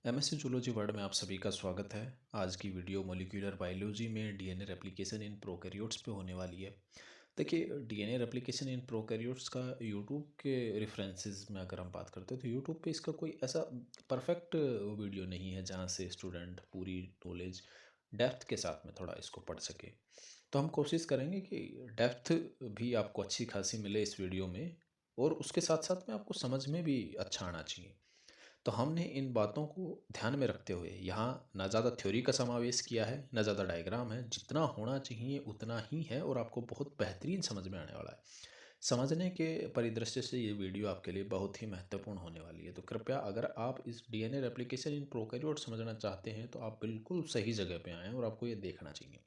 MSc zoology word में आप सभी का स्वागत है। आज की वीडियो मॉलिक्यूलर बायोलॉजी में डीएनए रेप्लिकेशन इन प्रोकैरियोट्स पे होने वाली है। देखिए, डीएनए रेप्लिकेशन इन प्रोकैरियोट्स का यूट्यूब के रेफरेंसेस में अगर हम बात करते हैं तो यूट्यूब पे इसका कोई ऐसा परफेक्ट वीडियो नहीं है जहाँ से स्टूडेंट पूरी नॉलेज डेप्थ के साथ में थोड़ा इसको पढ़ सके। तो हम कोशिश करेंगे कि डेप्थ भी आपको अच्छी खासी मिले इस वीडियो में, और उसके साथ साथ में आपको समझ में भी अच्छा आना चाहिए। तो हमने इन बातों को ध्यान में रखते हुए यहाँ ना ज़्यादा थ्योरी का समावेश किया है, ना ज़्यादा डायग्राम है। जितना होना चाहिए उतना ही है और आपको बहुत बेहतरीन समझ में आने वाला है। समझने के परिदृश्य से ये वीडियो आपके लिए बहुत ही महत्वपूर्ण होने वाली है। तो कृपया, अगर आप इस डीएनए रेप्लिकेशन इन प्रोकैरियोट समझना चाहते हैं तो आप बिल्कुल सही जगह पे आए हैं और आपको ये देखना चाहिए।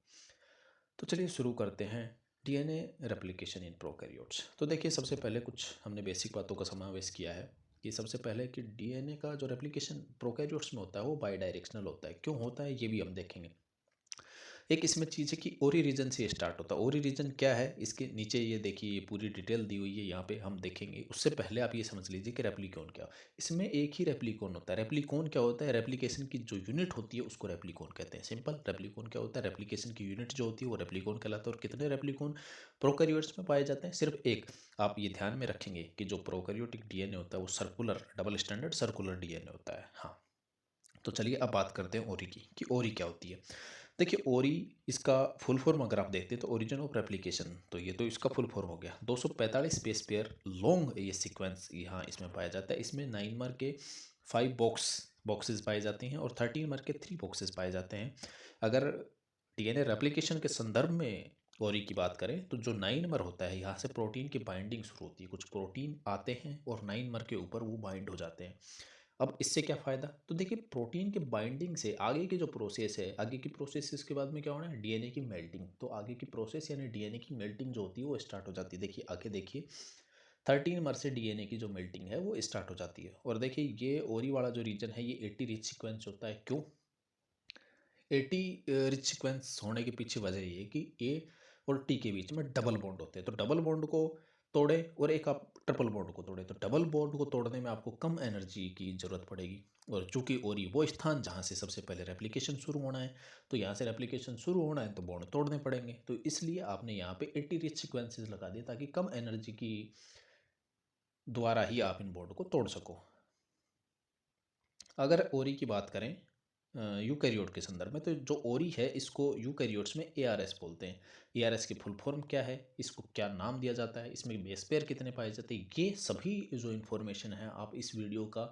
तो चलिए शुरू करते हैं। DNA replication in prokaryotes. तो देखिए, सबसे पहले कुछ हमने बेसिक बातों का समावेश किया है कि सबसे पहले कि डीएनए का जो रेप्लिकेशन प्रोकैरियोट्स में होता है वो बाई डायरेक्शनल होता है। क्यों होता है ये भी हम देखेंगे। एक इसमें चीज़ है कि ओरी रीजन से स्टार्ट होता है। ओरी रीजन क्या है, इसके नीचे ये देखिए, ये पूरी डिटेल दी हुई है, यहाँ पे हम देखेंगे। उससे पहले आप ये समझ लीजिए कि रेप्लिकोन क्या है। इसमें एक ही रेप्लिकोन होता है। रेप्लिकोन क्या होता है? रेप्लिकेशन की जो यूनिट होती है उसको रेप्लिकोन कहते हैं। सिंपल। रेप्लिकोन क्या होता है? रेप्लिकेशन की यूनिट जो होती है वो रेप्लिकोन कहलाता है। और कितने रेप्लिकोन प्रोकैरियोट्स में पाए जाते हैं? सिर्फ एक। आप ये ध्यान में रखेंगे कि जो प्रोकैरियोटिक डीएनए होता है वो circular, double standard circular DNA होता है। हाँ। तो चलिए अब बात करते हैं ओरी की, कि ओरी क्या होती है। देखिए, ओरी, इसका फुल फॉर्म अगर आप देखते हैं तो ओरिजिन ऑफ रेप्लिकेशन, तो ये तो इसका फुल फॉर्म हो गया। 245 बेस पेयर लॉन्ग ये सीक्वेंस यहाँ इसमें पाया जाता है। इसमें 9 मार्क के 5 बॉक्सेस पाए जाते हैं और 13 मार्क के 3 बॉक्सेस पाए जाते हैं। अगर डीएनए रेप्लिकेशन के संदर्भ में ओरी की बात करें तो जो 9 नंबर होता है, यहाँ से प्रोटीन की बाइंडिंग शुरू होती है। कुछ प्रोटीन आते हैं और 9 नंबर के ऊपर वो बाइंड हो जाते हैं। अब इससे क्या फ़ायदा? तो देखिए, प्रोटीन के बाइंडिंग से आगे की जो प्रोसेस है, आगे की प्रोसेस इसके बाद में क्या होना है? डीएनए की मेल्टिंग। तो आगे की प्रोसेस यानी डीएनए की मेल्टिंग जो होती है वो स्टार्ट हो जाती है। देखिए आगे देखिए, 13 मर से डीएनए की जो मेल्टिंग है वो स्टार्ट हो जाती है। और देखिए, ये ओरी वाला जो रीजन है ये 80 रिच सीक्वेंस होता है। क्यों 80 रिच सीक्वेंस होने के पीछे वजह ये है कि ए और टी के बीच में डबल बॉन्ड होते हैं। तो डबल बॉन्ड को तोड़े और एक आप ट्रिपल बॉन्ड को तोड़े, तो डबल बॉन्ड को तोड़ने में आपको कम एनर्जी की ज़रूरत पड़ेगी। और चूंकि ओरी वो स्थान जहाँ से सबसे पहले रेप्लिकेशन शुरू होना है, तो यहाँ से रेप्लिकेशन शुरू होना है तो बॉन्ड तोड़ने पड़ेंगे। तो इसलिए आपने यहाँ पे 80 रिच सीक्वेंसेस लगा दिए ताकि कम एनर्जी की द्वारा ही आप इन बॉन्ड को तोड़ सको। अगर ओरी की बात करें यूकैरियोट के संदर्भ में, तो जो ओरी है इसको यूकैरियोट्स में एआरएस बोलते हैं। एआरएस की फुल फॉर्म क्या है, इसको क्या नाम दिया जाता है, इसमें बेस पेयर कितने पाए जाते हैं, ये सभी जो इन्फॉर्मेशन है आप इस वीडियो का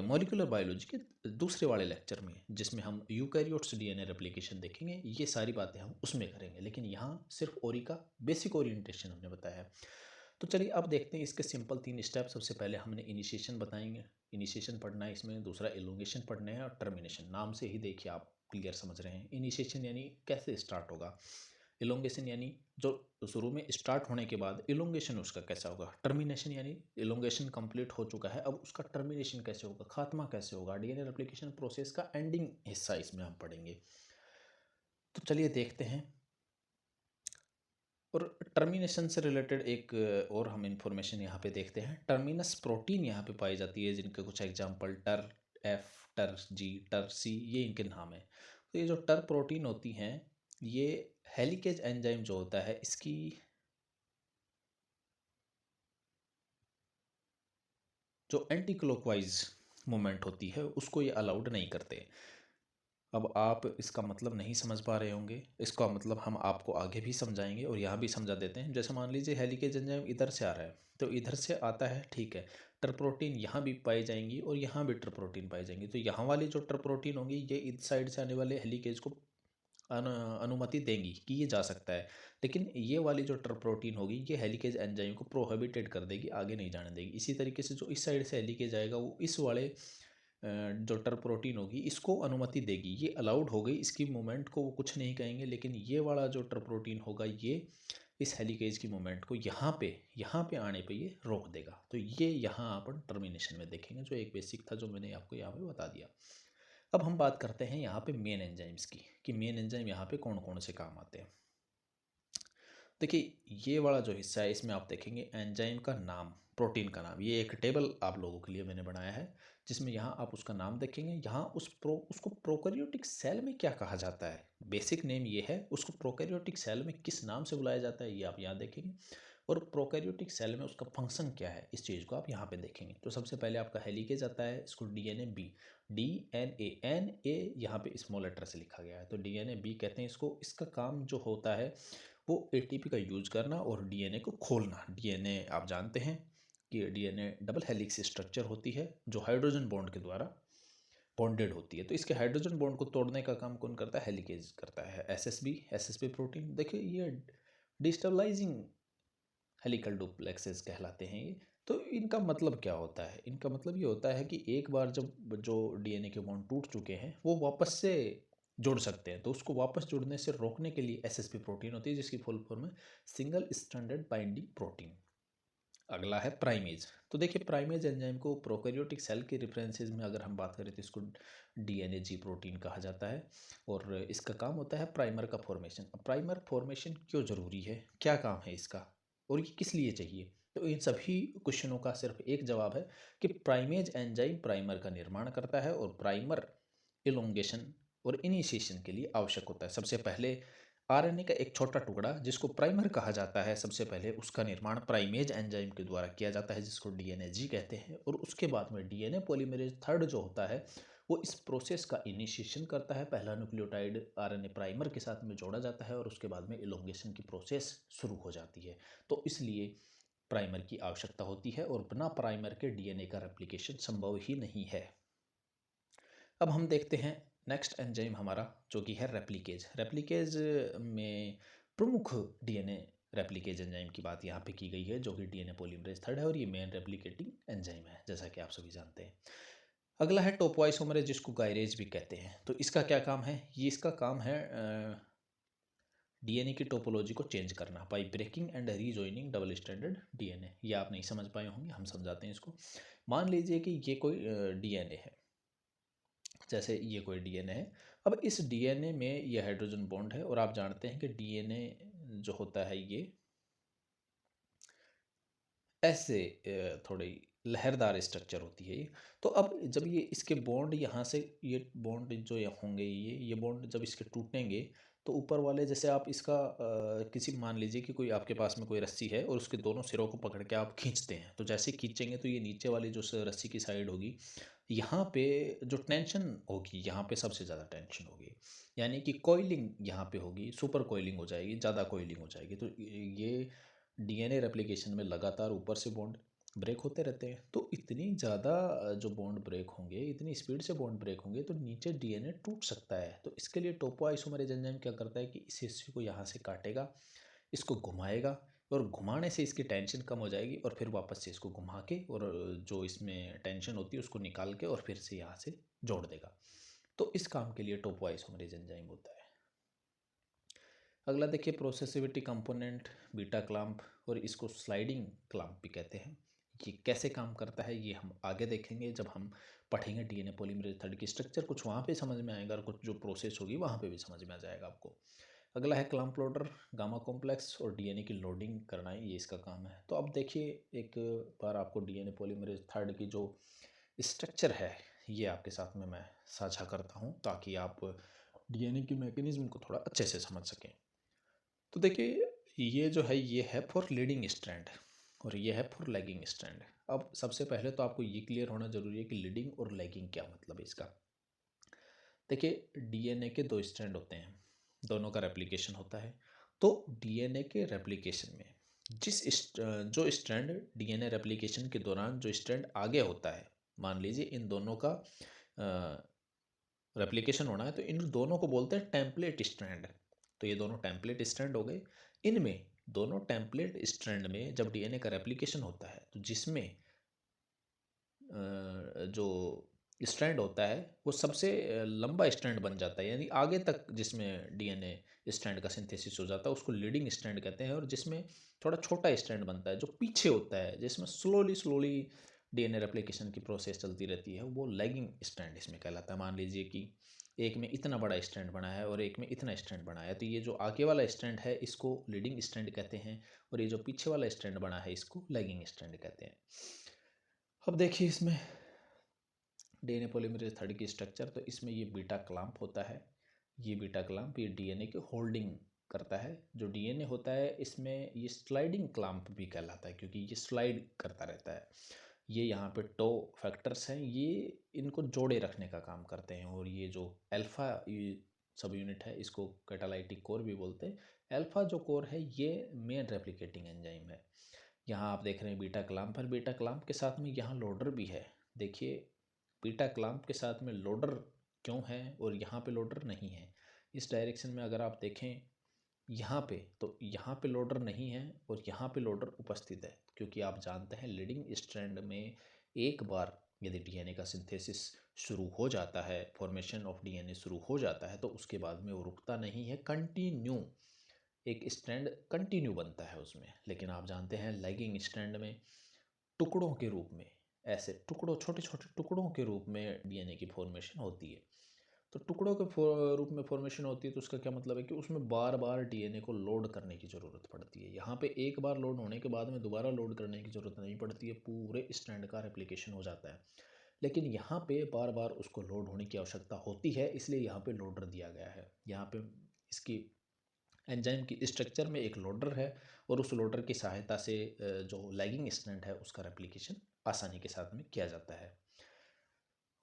मॉलिक्यूलर बायोलॉजी के दूसरे वाले लेक्चर में, जिसमें हम यूकैरियोट्स डीएनए रेप्लिकेशन देखेंगे, ये सारी बातें हम उसमें करेंगे। लेकिन यहाँ सिर्फ ओरी का बेसिक ओरिएंटेशन हमने बताया है। तो चलिए अब देखते हैं इसके सिंपल 3 स्टेप। सबसे पहले हमने इनिशिएशन बताएंगे। इनिशिएशन पढ़ना है इसमें, दूसरा एलोंगेशन पढ़ना है और टर्मिनेशन। नाम से ही देखिए आप क्लियर समझ रहे हैं। इनिशिएशन यानी कैसे स्टार्ट होगा, एलोंगेशन यानी जो शुरू में स्टार्ट होने के बाद एलोंगेशन उसका कैसा होगा, टर्मिनेशन यानी एलोंगेशन कंप्लीट हो चुका है अब उसका टर्मिनेशन कैसे होगा, खात्मा कैसे होगा। डीएनए रेप्लिकेशन प्रोसेस का एंडिंग हिस्सा इसमें हम पढ़ेंगे। तो चलिए देखते हैं। और टर्मिनेशन से रिलेटेड एक और हम इंफॉर्मेशन यहाँ पे देखते हैं। टर्मिनस प्रोटीन यहाँ पे पाई जाती है, जिनके कुछ एग्जांपल टर एफ, टर जी, टर सी, ये इनके नाम है। तो ये जो टर प्रोटीन होती हैं, ये हेलिकेज एंजाइम जो होता है इसकी जो एंटी क्लॉकवाइज मूवमेंट होती है उसको ये अलाउड नहीं करते। अब आप इसका मतलब नहीं समझ पा रहे होंगे, इसका मतलब हम आपको आगे भी समझाएंगे और यहाँ भी समझा देते हैं। जैसे मान लीजिए हेलिकेज एंजाइम इधर से आ रहा है, तो इधर से आता है, ठीक है। टर प्रोटीन यहाँ भी पाई जाएंगी और यहाँ भी टर प्रोटीन पाई जाएंगी। तो यहाँ वाली जो टर प्रोटीन होंगी ये इस साइड से आने वाले हेलिकेज को अनुमति देंगी कि ये जा सकता है। लेकिन ये वाली जो टर प्रोटीन होगी ये हेलिकेज एंजाइम को प्रोहिबिटेड कर देगी, आगे नहीं जाने देगी। इसी तरीके से जो इस साइड से हेलिकेज आएगा वो इस वाले जो टर प्रोटीन होगी इसको अनुमति देगी, ये अलाउड हो गई, इसकी मूवमेंट को वो कुछ नहीं कहेंगे। लेकिन ये वाला जो टर प्रोटीन होगा ये इस हेलिकेज की मूवमेंट को यहाँ पे आने पे ये रोक देगा। तो ये यहाँ अपन टर्मिनेशन में देखेंगे, जो एक बेसिक था जो मैंने आपको यहाँ पे बता दिया। अब हम बात करते हैं यहाँ पे मेन एंजाइम्स की, कि मेन एंजाइम यहाँ पे कौन कौन से काम आते हैं। देखिए, ये वाला जो हिस्सा है इसमें आप देखेंगे एंजाइम का नाम, प्रोटीन का नाम। ये एक टेबल आप लोगों के लिए मैंने बनाया है जिसमें यहाँ आप उसका नाम देखेंगे। यहाँ उसको प्रोकैरियोटिक सेल में क्या कहा जाता है, बेसिक नेम ये है, उसको प्रोकैरियोटिक सेल में किस नाम से बुलाया जाता है ये आप यहाँ देखेंगे, और प्रोकैरियोटिक सेल में उसका फंक्शन क्या है इस चीज़ को आप यहाँ पे देखेंगे। तो सबसे पहले आपका हेलिकेज आता है, इसको डीएनए बी, DNA यहाँ पे स्मॉल लेटर से लिखा गया है, तो डीएनए बी कहते हैं इसको। इसका काम जो होता है वो एटीपी का यूज करना और डीएनए को खोलना। डीएनए आप जानते हैं कि डीएनए डबल हेलिक्स स्ट्रक्चर होती है जो हाइड्रोजन बॉन्ड के द्वारा बॉन्डेड होती है। तो इसके हाइड्रोजन बॉन्ड को तोड़ने का काम कौन करता है, हेलिकेज करता है। एसएसबी प्रोटीन, देखिए ये डिस्टेबलाइजिंग हेलिकल डुप्लेक्सेस कहलाते हैं ये। तो इनका मतलब क्या होता है, इनका मतलब ये होता है कि एक बार जब जो डीएनए के बॉन्ड टूट चुके हैं वो वापस से जुड़ सकते हैं, तो उसको वापस जुड़ने से रोकने के लिए एसएसपी प्रोटीन होती है जिसकी फुल फॉर्म है सिंगल स्ट्रैंडेड बाइंडिंग प्रोटीन। अगला है प्राइमेज। तो देखिए प्राइमेज एंजाइम को प्रोकैरियोटिक सेल के रेफरेंसेस में अगर हम बात करें तो इसको डीएनए जी प्रोटीन कहा जाता है और इसका काम होता है प्राइमर का फॉर्मेशन। अब प्राइमर फॉर्मेशन क्यों ज़रूरी है, क्या काम है इसका और ये किस लिए चाहिए, तो इन सभी क्वेश्चनों का सिर्फ एक जवाब है कि प्राइमेज एंजाइम प्राइमर का निर्माण करता है और प्राइमर इलोंगेशन और इनिशिएशन के लिए आवश्यक होता है। सबसे पहले आरएनए का एक छोटा टुकड़ा जिसको प्राइमर कहा जाता है, सबसे पहले उसका निर्माण प्राइमेज एंजाइम के द्वारा किया जाता है जिसको डीएनए जी कहते हैं, और उसके बाद में डीएनए पॉलीमरेज थर्ड जो होता है वो इस प्रोसेस का इनिशिएशन करता है। पहला न्यूक्लियोटाइड आरएनए प्राइमर के साथ में जोड़ा जाता है और उसके बाद में इलोंगेशन की प्रोसेस शुरू हो जाती है। तो इसलिए प्राइमर की आवश्यकता होती है और बिना प्राइमर के डीएनए का रेप्लिकेशन संभव ही नहीं है। अब हम देखते हैं नेक्स्ट एंजाइम हमारा जो कि है रेप्लिकेज। रेप्लिकेज में प्रमुख डीएनए रेप्लिकेज एंजाइम की बात यहाँ पे की गई है जो कि डीएनए पॉलीमरेज थर्ड है और ये मेन रेप्लिकेटिंग एंजाइम है जैसा कि आप सभी जानते हैं। अगला है टोपोआइसोमरेज जिसको गायरेज भी कहते हैं। तो इसका क्या काम है, ये इसका काम है डीएनए की टोपोलॉजी को चेंज करना by breaking and rejoining double stranded DNA. ये आप नहीं समझ पाए होंगे, हम समझाते हैं इसको। मान लीजिए कि ये कोई डीएनए है, जैसे ये कोई डीएनए है। अब इस डीएनए में ये हाइड्रोजन बॉन्ड है और आप जानते हैं कि डीएनए जो होता है ये ऐसे थोड़ी लहरदार स्ट्रक्चर होती है ये। तो अब जब ये इसके बॉन्ड यहाँ से ये बॉन्ड जो होंगे ये बॉन्ड जब इसके टूटेंगे तो ऊपर वाले जैसे आप इसका किसी मान लीजिए कि कोई आपके पास में कोई रस्सी है और उसके दोनों सिरों को पकड़ के आप खींचते हैं, तो जैसे खींचेंगे तो ये नीचे वाली जो रस्सी की साइड होगी यहाँ पे जो टेंशन होगी यहाँ पे सबसे ज़्यादा टेंशन होगी, यानी कि कोइलिंग यहाँ पे होगी, सुपर कोइलिंग हो जाएगी, ज़्यादा कोइलिंग हो जाएगी। तो ये डीएनए रेप्लिकेशन में लगातार ऊपर से बॉन्ड ब्रेक होते रहते हैं। तो इतनी ज़्यादा जो बॉन्ड ब्रेक होंगे, इतनी स्पीड से बॉन्ड ब्रेक होंगे तो नीचे डीएनए टूट सकता है। तो इसके लिए टोपोआइसोमरेज एंजाइम क्या करता है कि इस हिस्से को यहाँ से काटेगा, इसको घुमाएगा और घुमाने से इसकी टेंशन कम हो जाएगी और फिर वापस से इसको घुमा के और जो इसमें टेंशन होती है उसको निकाल के और फिर से यहाँ से जोड़ देगा। तो इस काम के लिए टोपोआइसोमरेज एंजाइम होता है। अगला देखिए प्रोसेसिविटी कंपोनेंट बीटा क्लैंप, और इसको स्लाइडिंग क्लैंप भी कहते हैं। ये कैसे काम करता है ये हम आगे देखेंगे जब हम पढ़ेंगे डीएनए पॉलीमरेज थर्ड की स्ट्रक्चर। कुछ वहाँ पे समझ में आएगा और कुछ जो प्रोसेस होगी वहाँ पे भी समझ में आ जाएगा आपको। अगला है क्लैंप लोडर, गामा कॉम्प्लेक्स और डीएनए की लोडिंग करना है, ये इसका काम है। तो अब देखिए एक बार आपको डीएनए पॉलीमरेज थर्ड की जो स्ट्रक्चर है ये आपके साथ में मैं साझा करता हूँ ताकि आप डीएनए की मैकेनिज्म को थोड़ा अच्छे से समझ सकें। तो देखिए ये जो है ये है फॉर लीडिंग स्ट्रैंड और ये है फॉर लैगिंग स्ट्रैंड। अब सबसे पहले तो आपको ये क्लियर होना जरूरी है कि लीडिंग और लैगिंग क्या मतलब है इसका। देखिए डीएनए के दो स्ट्रैंड होते हैं, दोनों का रेप्लिकेशन होता है। तो डीएनए के रेप्लिकेशन में जो स्ट्रैंड डीएनए रेप्लिकेशन के दौरान जो स्ट्रैंड आगे होता है, मान लीजिए इन दोनों का रेप्लिकेशन होना है तो इन दोनों को बोलते हैं टेम्पलेट स्ट्रैंड। तो ये दोनों टेम्पलेट स्ट्रैंड हो गए। इनमें दोनों टेम्पलेट स्ट्रैंड में जब डीएनए का रेप्लिकेशन होता है तो जिसमें जो स्ट्रैंड होता है वो सबसे लंबा स्ट्रैंड बन जाता है, यानी आगे तक जिसमें डीएनए स्ट्रैंड का सिंथेसिस हो जाता है उसको लीडिंग स्ट्रैंड कहते हैं। और जिसमें थोड़ा छोटा स्ट्रैंड बनता है जो पीछे होता है, जिसमें स्लोली स्लोली डीएनए रेप्लिकेशन की प्रोसेस चलती रहती है, वो लैगिंग स्ट्रैंड इसमें कहलाता है। मान लीजिए कि एक में इतना बड़ा स्ट्रैंड बना है और एक में इतना स्ट्रैंड बना है, तो ये जो आगे वाला स्ट्रैंड है इसको लीडिंग स्ट्रैंड कहते हैं और ये जो पीछे वाला स्ट्रैंड बना है इसको लैगिंग स्ट्रैंड कहते हैं। अब देखिए इसमें डीएनए पॉलीमरेज थर्ड की स्ट्रक्चर, तो इसमें ये बीटा क्लैंप होता है, ये बीटा क्लैंप ये डीएनए की होल्डिंग करता है। जो डीएनए होता है इसमें ये स्लाइडिंग क्लैंप भी कहलाता है क्योंकि ये स्लाइड करता रहता है। ये यहाँ पे टो फैक्टर्स हैं, ये इनको जोड़े रखने का काम करते हैं। और ये जो अल्फा सब यूनिट है इसको कैटालाइटिक कोर भी बोलते हैं। अल्फा जो कोर है ये मेन रेप्लिकेटिंग एंजाइम है। यहाँ आप देख रहे हैं बीटा क्लैंप पर, बीटा क्लैंप के साथ में यहाँ लोडर भी है। देखिए बीटा क्लैंप के साथ में लोडर क्यों है और यहाँ पे लोडर नहीं है। इस डायरेक्शन में अगर आप देखें यहाँ पे, तो यहाँ पे लोडर नहीं है और यहाँ पे लोडर उपस्थित है, क्योंकि आप जानते हैं लीडिंग स्ट्रैंड में एक बार यदि डीएनए का सिंथेसिस शुरू हो जाता है, फॉर्मेशन ऑफ डीएनए शुरू हो जाता है, तो उसके बाद में वो रुकता नहीं है, कंटिन्यू एक स्ट्रैंड कंटिन्यू बनता है उसमें। लेकिन आप जानते हैं लैगिंग स्ट्रैंड में टुकड़ों के रूप में, ऐसे टुकड़ों छोटे छोटे टुकड़ों के रूप में डीएनए की फॉर्मेशन होती है। तो टुकड़ों के रूप में फॉर्मेशन होती है, तो उसका क्या मतलब है कि उसमें बार बार डीएनए को लोड करने की ज़रूरत पड़ती है। यहाँ पे एक बार लोड होने के बाद में दोबारा लोड करने की ज़रूरत नहीं पड़ती है, पूरे स्ट्रैंड का रेप्लिकेशन हो जाता है। लेकिन यहाँ पे बार बार उसको लोड होने की आवश्यकता होती है, इसलिए यहाँ पे लोडर दिया गया है। यहाँ पे इसकी एंजाइम की स्ट्रक्चर में एक लोडर है और उस लोडर की सहायता से जो लैगिंग स्ट्रैंड है उसका रेप्लिकेशन आसानी के साथ में किया जाता है।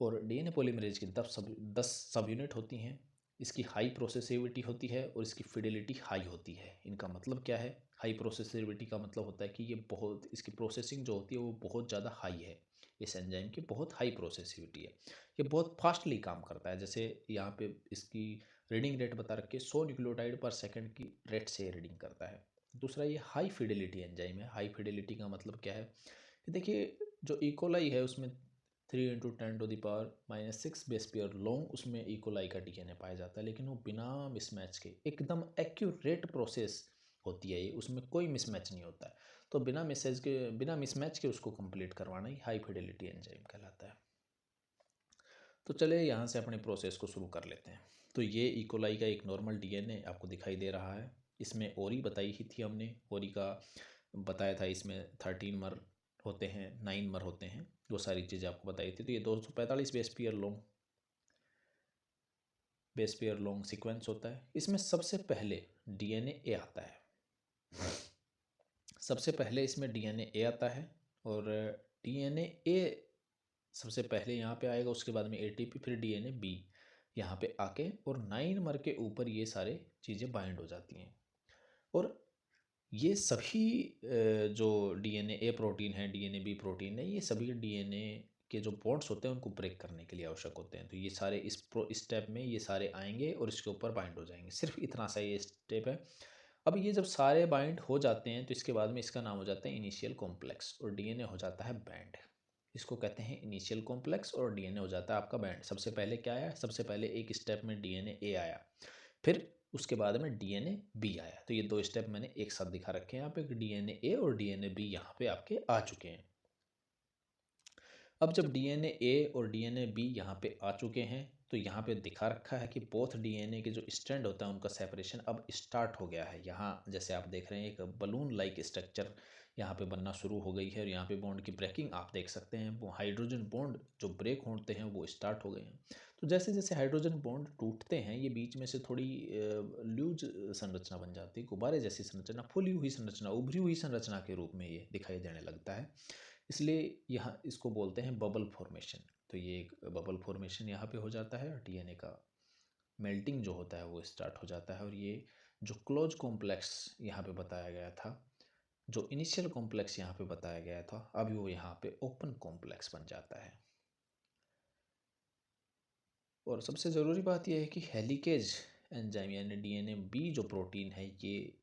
और डीएनए पॉलीमरेज की 10 सब यूनिट होती हैं। इसकी हाई प्रोसेसिविटी होती है और इसकी फिडेलिटी हाई होती है। इनका मतलब क्या है? हाई प्रोसेसिविटी का मतलब होता है कि ये बहुत, इसकी प्रोसेसिंग जो होती है वो बहुत ज़्यादा हाई है। इस एंजाइम की बहुत हाई प्रोसेसिविटी है, ये बहुत फास्टली काम करता है। जैसे यहाँ पे इसकी रीडिंग रेट बता रखी है, 100 न्यूक्लियोटाइड पर सेकंड की रेट से रीडिंग करता है। दूसरा, ये हाई फिडेलिटी एंजाइम है। हाई फिडेलिटी का मतलब क्या है कि देखिए जो इकोलाई है उसमें 3 × 10⁻⁻⁶ बेस पेयर लॉन्ग उसमें इकोलाई का डीएनए पाया जाता है, लेकिन वो बिना मिसमैच के एकदम एक्यूरेट प्रोसेस होती है, ये उसमें कोई मिसमैच नहीं होता है। तो बिना मिसमैच के उसको कंप्लीट करवाना ही हाई फिडेलिटी एंजाइम कहलाता है। तो चलिए यहाँ से अपने प्रोसेस को शुरू कर लेते हैं। तो ये इकोलाई का एक नॉर्मल डीएनए आपको दिखाई दे रहा है। इसमें ओरी बताई ही थी हमने, ओरी का बताया था, इसमें 13 मर होते हैं, 9 मर होते हैं, वो सारी चीज़ें आपको बताई थी। तो ये 245 बेस पेयर लॉन्ग सीक्वेंस होता है। इसमें सबसे पहले डीएनए ए आता है, सबसे पहले इसमें डीएनए ए आता है। और डीएनए ए सबसे पहले यहाँ पे आएगा, उसके बाद में एटीपी, फिर डीएनए बी यहाँ पे आके और 9 मर के ऊपर ये सारे चीज़ें बाइंड हो जाती हैं। और ये सभी जो डीएनए ए प्रोटीन है, डीएनए बी प्रोटीन है, ये सभी डीएनए के जो बॉन्ड्स होते हैं उनको ब्रेक करने के लिए आवश्यक होते हैं। तो ये सारे इस स्टेप में ये सारे आएंगे और इसके ऊपर बाइंड हो जाएंगे। सिर्फ इतना सा ये स्टेप है। अब ये जब सारे बाइंड हो जाते हैं तो इसके बाद में इसका नाम हो जाता है इनिशियल कॉम्प्लेक्स और डीएनए हो जाता है बैंड। इसको कहते हैं इनिशियल कॉम्प्लेक्स और डीएनए हो जाता है आपका बैंड। सबसे पहले क्या आया? सबसे पहले एक स्टेप में डीएनए ए आया, फिर उसके बाद में डीएनए बी आया। तो ये दो स्टेप मैंने एक साथ दिखा रखे हैं यहाँ पे, डीएनए ए और डीएनए बी यहाँ पे आपके आ चुके हैं। अब जब डीएनए ए और डीएनए बी यहाँ पे आ चुके हैं तो यहाँ पे दिखा रखा है कि बोथ डीएनए के जो स्ट्रैंड होता है उनका सेपरेशन अब स्टार्ट हो गया है। यहाँ जैसे आप देख रहे हैं एक बलून लाइक स्ट्रक्चर यहाँ पे बनना शुरू हो गई है और यहाँ पे बॉन्ड की ब्रेकिंग आप देख सकते हैं। वो हाइड्रोजन बॉन्ड जो ब्रेक होते हैं वो स्टार्ट हो गए हैं। तो जैसे जैसे हाइड्रोजन बॉन्ड टूटते हैं ये बीच में से थोड़ी लूज संरचना बन जाती है, गुब्बारे जैसी संरचना, फूली हुई संरचना, उभरी हुई संरचना के रूप में ये दिखाई देने लगता है। इसलिए यहाँ इसको बोलते हैं बबल फॉर्मेशन। तो ये एक बबल फॉर्मेशन यहाँ पे हो जाता है और डीएनए का मेल्टिंग जो होता है वो स्टार्ट हो जाता है। और ये जो क्लोज कॉम्प्लेक्स यहाँ पे बताया गया था, जो इनिशियल कॉम्प्लेक्स यहाँ पे बताया गया था, अभी वो यहाँ पे ओपन कॉम्प्लेक्स बन जाता है। और सबसे ज़रूरी बात यह है कि हेलिकेज एंजाइम यानी डीएनए बी जो प्रोटीन है, ये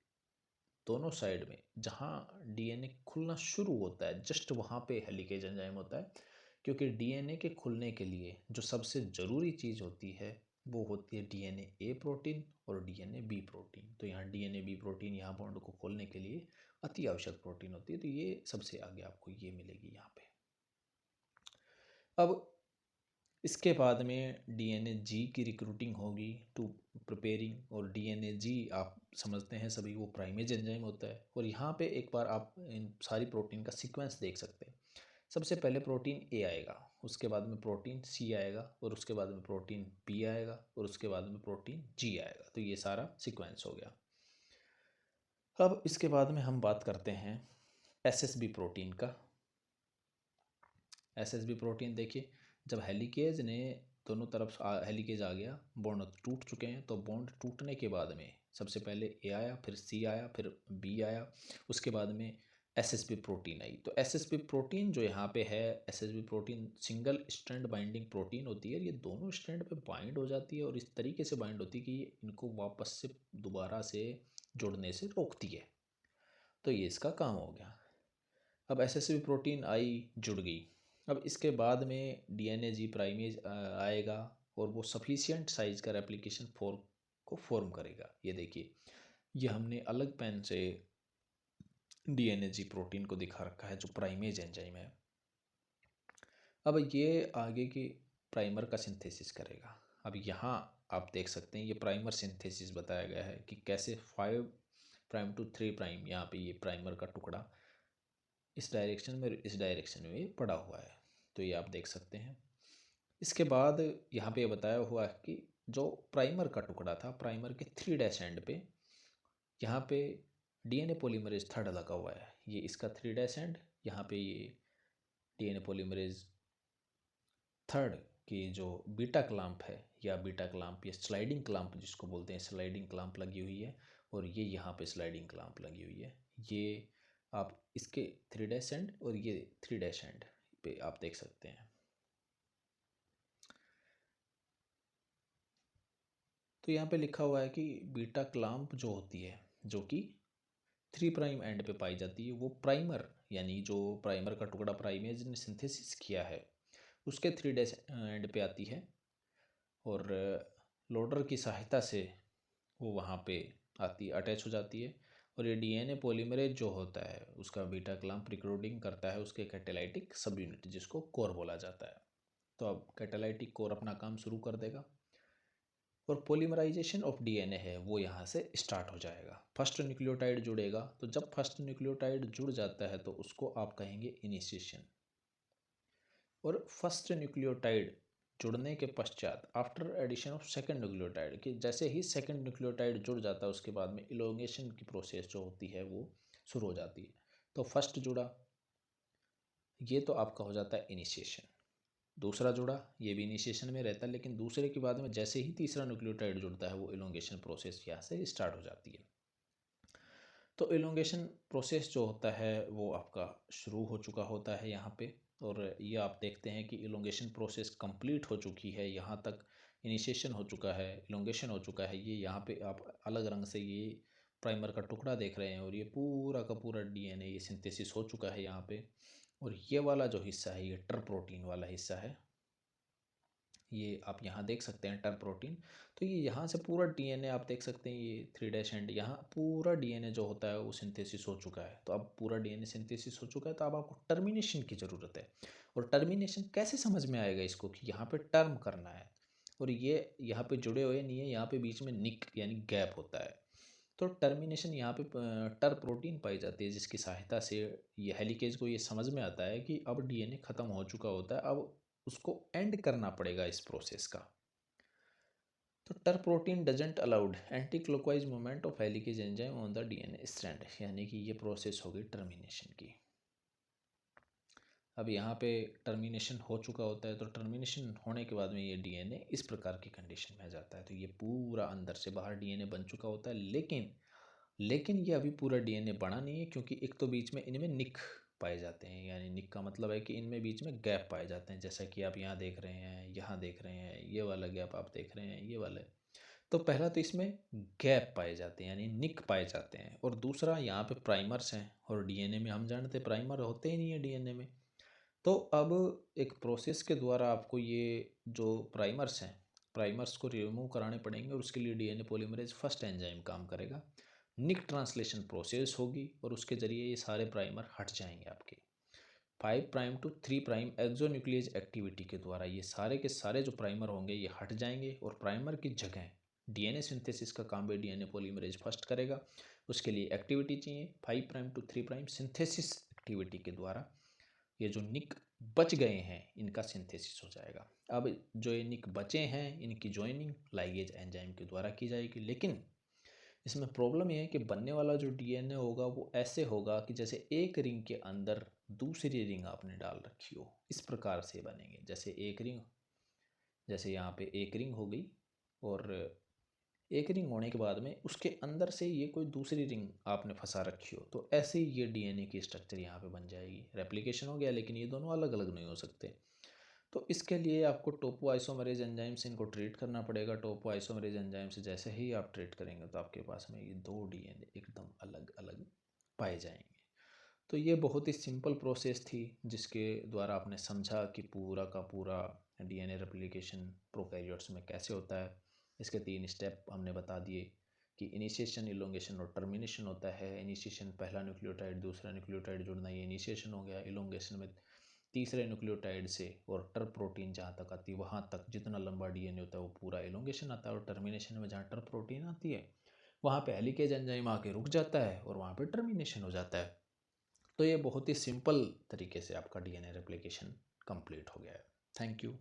दोनों साइड में जहाँ डीएनए खुलना शुरू होता है जस्ट वहाँ पे हेलिकेज एंजाइम होता है। क्योंकि डीएनए के खुलने के लिए जो सबसे ज़रूरी चीज़ होती है वो होती है डीएनए ए प्रोटीन और डीएनए बी प्रोटीन। तो यहाँ डीएनए बी प्रोटीन यहाँ बॉन्ड को खोलने के लिए अति आवश्यक प्रोटीन होती है। तो ये सबसे आगे आपको ये मिलेगी यहाँ पे। अब इसके बाद में डीएनए जी की रिक्रूटिंग होगी टू प्रिपेयरिंग, और डीएनए जी आप समझते हैं सभी वो प्राइमेज एंजाइम होता है। और यहाँ पे एक बार आप इन सारी प्रोटीन का सीक्वेंस देख सकते हैं। सबसे पहले प्रोटीन ए आएगा, उसके बाद में प्रोटीन सी आएगा, और उसके बाद में प्रोटीन बी आएगा, और उसके बाद में प्रोटीन जी आएगा। तो ये सारा सीक्वेंस हो गया। अब इसके बाद में हम बात करते हैं एसएसबी प्रोटीन का। एसएसबी प्रोटीन देखिए, जब हेलिकेज ने दोनों तरफ हेलिकेज आ गया, बॉन्ड टूट चुके हैं, तो बॉन्ड टूटने के बाद में सबसे पहले ए आया, फिर सी आया, फिर बी आया, उसके बाद में एसएसबी प्रोटीन आई। तो एसएसबी प्रोटीन जो यहाँ पे है, SSB protein single strand binding protein होती है। ये दोनों स्ट्रैंड पे बाइंड हो जाती है, और इस तरीके से बाइंड होती है कि ये इनको वापस से दोबारा से जुड़ने से रोकती है। तो ये इसका काम हो गया। अब एसएसबी प्रोटीन आई, जुड़ गई। अब इसके बाद में डीएनए जी प्राइमेज आएगा, और वो सफिशिएंट साइज का रेप्लिकेशन फॉर्म को फॉर्म करेगा। ये देखिए, ये हमने अलग पेन से डीएनए जी प्रोटीन को दिखा रखा है, जो प्राइमेज एंजाइम है। अब ये आगे की प्राइमर का सिंथेसिस करेगा। अब यहाँ आप देख सकते हैं ये प्राइमर सिंथेसिस बताया गया है कि कैसे 5' to 3' यहाँ पे ये प्राइमर का टुकड़ा इस डायरेक्शन में, इस डायरेक्शन में पड़ा हुआ है। तो ये आप देख सकते हैं। इसके बाद यहाँ पे बताया हुआ है कि जो प्राइमर का टुकड़ा था, प्राइमर के 3' एंड पे यहाँ पे डीएनए पॉलीमरेज थर्ड लगा हुआ है। ये इसका 3' एंड, यहाँ पे ये डीएनए पॉलीमरेज थर्ड की जो बीटा क्लाम्प है, या बीटा क्लाम्प या स्लाइडिंग क्लाम्प जिसको बोलते हैं, स्लाइडिंग क्लाम्प लगी हुई है, और ये यहाँ पे स्लाइडिंग क्लाम्प लगी हुई है। ये आप इसके 3' एंड और ये 3' एंड पे आप देख सकते हैं। तो यहाँ पे लिखा हुआ है कि बीटा क्लाम्प जो होती है, जो कि 3' एंड पे पाई जाती है, वो प्राइमर, यानी जो प्राइमर का टुकड़ा प्राइमेज ने सिंथेसिस किया है उसके 3' एंड पे आती है, और लोडर की सहायता से वो वहाँ पे आती, अटैच हो जाती है। और ये डीएनए पॉलीमरेज जो होता है उसका बीटा क्लाम्प रिक्रूटिंग करता है उसके कैटेलाइटिक सब यूनिट, जिसको कोर बोला जाता है। तो अब कैटेलाइटिक कोर अपना काम शुरू कर देगा, और पॉलीमराइजेशन ऑफ डीएनए है वो यहाँ से स्टार्ट हो जाएगा। फर्स्ट न्यूक्लियोटाइड जुड़ेगा, तो जब फर्स्ट न्यूक्लियोटाइड जुड़ जाता है तो उसको आप कहेंगे इनिशिएशन। और फर्स्ट न्यूक्लियोटाइड जुड़ने के पश्चात after addition of second nucleotide, कि जैसे ही सेकंड न्यूक्लियोटाइड जुड़ जाता है उसके बाद में इलोंगेशन की प्रोसेस जो होती है वो शुरू हो जाती है। तो फर्स्ट जुड़ा, ये तो आपका हो जाता है इनिशिएशन। दूसरा जुड़ा, ये भी इनिशिएशन में रहता है, लेकिन दूसरे के बाद में जैसे ही तीसरा न्यूक्लियोटाइड जुड़ता है वो इलोंगेशन प्रोसेस यहाँ से स्टार्ट हो जाती है। तो इलोंगेशन प्रोसेस जो होता है वो आपका शुरू हो चुका होता है यहाँ पे। और ये आप देखते हैं कि इलोंगेशन प्रोसेस कंप्लीट हो चुकी है, यहाँ तक इनिशिएशन हो चुका है, इलोंगेशन हो चुका है। ये यहाँ पे आप अलग रंग से ये प्राइमर का टुकड़ा देख रहे हैं, और ये पूरा का पूरा डीएनए ये सिंथेसिस हो चुका है यहाँ पे। और ये वाला जो हिस्सा है, ये टर प्रोटीन वाला हिस्सा है, ये आप यहाँ देख सकते हैं टर प्रोटीन। तो ये यहाँ से पूरा डीएनए आप देख सकते हैं, ये 3' एंड यहाँ पूरा डीएनए जो होता है वो सिंथेसिस हो चुका है। तो अब पूरा डीएनए सिंथेसिस हो चुका है, तो अब आपको टर्मिनेशन की ज़रूरत है। और टर्मिनेशन कैसे समझ में आएगा इसको, कि यहाँ पे टर्म करना है, और ये यहाँ पे जुड़े हुए नहीं है, यहाँ पे बीच में निक यानी गैप होता है। तो टर्मिनेशन यहाँ पे टर प्रोटीन पाई जाती है, जिसकी सहायता से ये हेलिकेज को ये समझ में आता है कि अब डीएनए ख़त्म हो चुका होता है, अब उसको एंड करना पड़ेगा इस प्रोसेस का। तो टर protein doesn't allowed anti clockwise movement of helicase enzyme on the DNA strand, यानी कि ये प्रोसेस हो गई टर्मिनेशन की। अब यहाँ पे टर्मिनेशन हो चुका होता है, तो टर्मिनेशन होने के बाद में ये डीएनए इस प्रकार की कंडीशन में आ जाता है। तो ये पूरा अंदर से बाहर डीएनए बन चुका होता है, लेकिन ये अभी पूरा डीएनए बना नहीं है, क्योंकि एक तो बीच में इनमें निक पाए जाते हैं। यानी निक का मतलब है कि इनमें बीच में गैप पाए जाते हैं, जैसा कि आप यहाँ देख रहे हैं, यहाँ देख रहे हैं, ये वाला गैप आप देख रहे हैं, ये वाला। तो पहला तो इसमें गैप पाए जाते हैं, यानी निक पाए जाते हैं। और दूसरा यहाँ पे प्राइमर्स हैं, और डीएनए में हम जानते हैं प्राइमर होते ही नहीं है डीएनए में। तो अब एक प्रोसेस के द्वारा आपको ये जो प्राइमर्स हैं, प्राइमर्स को रिमूव कराने पड़ेंगे, और उसके लिए डीएनए पॉलीमरेज फर्स्ट एंजाइम काम करेगा। निक ट्रांसलेशन प्रोसेस होगी, और उसके ज़रिए ये सारे प्राइमर हट जाएंगे आपके। 5 prime to 3 prime exonuclease activity के द्वारा ये सारे के सारे जो प्राइमर होंगे ये हट जाएंगे और प्राइमर की जगह डीएनए सिंथेसिस का काम भी डीएनए पॉलीमरेज फर्स्ट करेगा। उसके लिए एक्टिविटी चाहिए 5 prime to 3 prime synthesis activity के द्वारा ये जो निक बच गए हैं इनका सिंथेसिस हो जाएगा। अब जो ये निक बचे हैं इनकी ज्वाइनिंग लाइगेज एंजाइम के द्वारा की जाएगी, लेकिन इसमें प्रॉब्लम ये है कि बनने वाला जो डीएनए होगा वो ऐसे होगा कि जैसे एक रिंग के अंदर दूसरी रिंग आपने डाल रखी हो, इस प्रकार से बनेंगे। जैसे एक रिंग, जैसे यहाँ पे एक रिंग हो गई और एक रिंग होने के बाद में उसके अंदर से ये कोई दूसरी रिंग आपने फंसा रखी हो, तो ऐसे ही ये डीएनए की स्ट्रक्चर यहाँ पे बन जाएगी। रेप्लिकेशन हो गया, लेकिन ये दोनों अलग अलग नहीं हो सकते। तो इसके लिए आपको टोपो आइसोमरेज एंजाइम से इनको ट्रीट करना पड़ेगा। टोपो आइसोमरेज एंजाइम से जैसे ही आप ट्रीट करेंगे तो आपके पास में ये दो डीएनए एकदम अलग अलग पाए जाएंगे। तो ये बहुत ही सिंपल प्रोसेस थी जिसके द्वारा आपने समझा कि पूरा का पूरा डीएनए रेप्लिकेशन प्रोकैरियोट्स में कैसे होता है। इसके 3 स्टेप हमने बता दिए कि इनिशिएशन, इलोंगेशन और टर्मिनेशन होता है। इनिशिएशन पहला न्यूक्लियोटाइड दूसरा न्यूक्लियोटाइड जुड़ना, ये इनिशिएशन हो गया। इलोंगेशन में तीसरे न्यूक्लियोटाइड से और टर प्रोटीन जहाँ तक आती है वहाँ तक जितना लंबा डीएनए होता है वो पूरा इलोंगेशन आता है। और टर्मिनेशन में जहाँ टर प्रोटीन आती है वहाँ पे हेलिकेज एंजाइम आके रुक जाता है और वहाँ पे टर्मिनेशन हो जाता है। तो ये बहुत ही सिंपल तरीके से आपका डीएनए रेप्लिकेशन कंप्लीट हो गया है। Thank you.